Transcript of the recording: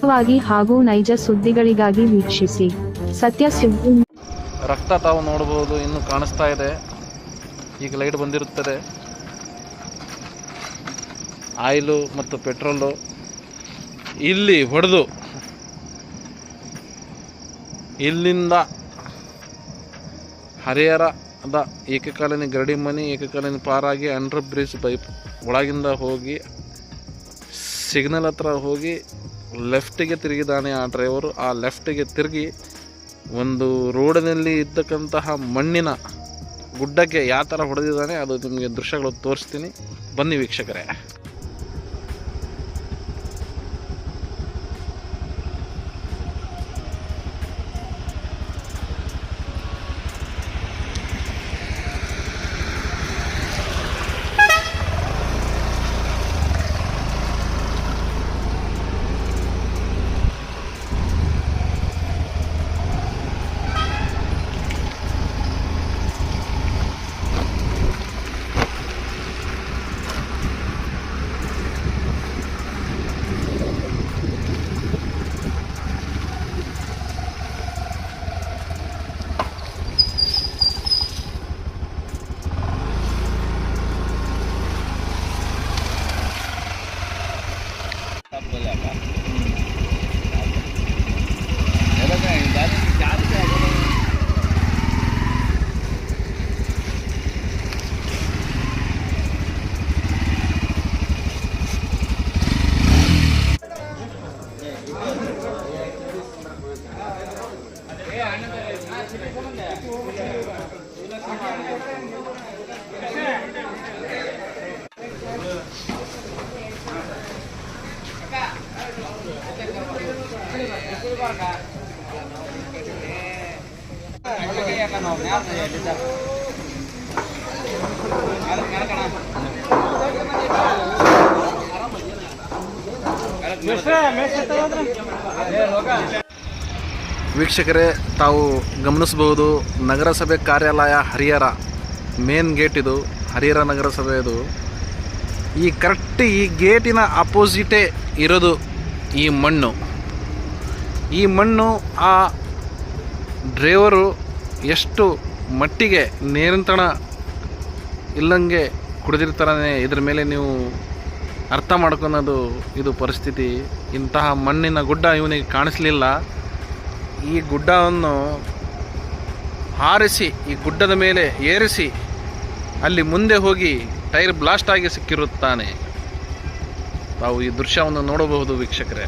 ಖಚಿತವಾಗಿ ಹಾಗೂ ನೈಜ ಸುದ್ದಿಗಳಿಗಾಗಿ ವೀಕ್ಷಿಸಿ ಸತ್ಯ ಸುದ್ದಿ. ರಕ್ತ ತಾವು ನೋಡಬಹುದು, ಇನ್ನು ಕಾಣಿಸ್ತಾ ಇದೆ. ಈಗ ಲೈಟ್ ಬಂದಿರುತ್ತದೆ. ಆಯಿಲು ಮತ್ತು ಪೆಟ್ರೋಲು ಇಲ್ಲಿ ಹೊಡೆದು ಇಲ್ಲಿಂದ ಹರಿಹರದ ಏಕಕಾಲೀನ ಗರಡಿ ಮನೆ ಏಕಕಾಲೀನ ಪಾರಾಗಿ ಅಂಡರ್ ಬ್ರಿಡ್ಜ್ ಪೈಪ್ ಒಳಗಿಂದ ಹೋಗಿ ಸಿಗ್ನಲ್ ಹತ್ರ ಹೋಗಿ ಲೆಫ್ಟಿಗೆ ತಿರುಗಿದಾನೆ ಆ ಡ್ರೈವರು. ಆ ಲೆಫ್ಟಿಗೆ ತಿರುಗಿ ಒಂದು ರೋಡಿನಲ್ಲಿ ಇದ್ದಕ್ಕಂತಹ ಮಣ್ಣಿನ ಗುಡ್ಡಕ್ಕೆ ಯಾವ ಥರ ಹೊಡೆದಿದ್ದಾನೆ ಅದು ನಿಮಗೆ ದೃಶ್ಯಗಳು ತೋರಿಸ್ತೀನಿ, ಬನ್ನಿ ವೀಕ್ಷಕರೇ. ವೀಕ್ಷಕರೇ, ತಾವು ಗಮನಿಸಬಹುದು ನಗರಸಭೆ ಕಾರ್ಯಾಲಯ ಹರಿಹರ ಮೇನ್ ಗೇಟ್ ಇದು, ಹರಿಹರ ನಗರಸಭೆಯದು. ಈ ಕರೆಕ್ಟ್ ಈ ಗೇಟಿನ ಅಪೋಸಿಟೇ ಇರೋದು ಈ ಮಣ್ಣು. ಈ ಮಣ್ಣು ಆ ಡ್ರೈವರು ಎಷ್ಟು ಮಟ್ಟಿಗೆ ನಿಯಂತ್ರಣ ಇಲ್ಲಂಗೆ ಕುಡಿದಿರ್ತಾನೆ ಇದ್ರ ಮೇಲೆ ನೀವು ಅರ್ಥ ಮಾಡ್ಕೊಳೋದು ಇದು ಪರಿಸ್ಥಿತಿ. ಇಂತಹ ಮಣ್ಣಿನ ಗುಡ್ಡ ಇವನಿಗೆ ಕಾಣಿಸ್ಲಿಲ್ಲ. ಈ ಗುಡ್ಡವನ್ನು ಹಾರಿಸಿ ಈ ಗುಡ್ಡದ ಮೇಲೆ ಏರಿಸಿ ಅಲ್ಲಿ ಮುಂದೆ ಹೋಗಿ ಟೈರ್ ಬ್ಲಾಸ್ಟ್ ಆಗಿ ಸಿಕ್ಕಿರುತ್ತಾನೆ. ತಾವು ಈ ದೃಶ್ಯವನ್ನು ನೋಡಬಹುದು ವೀಕ್ಷಕರೇ.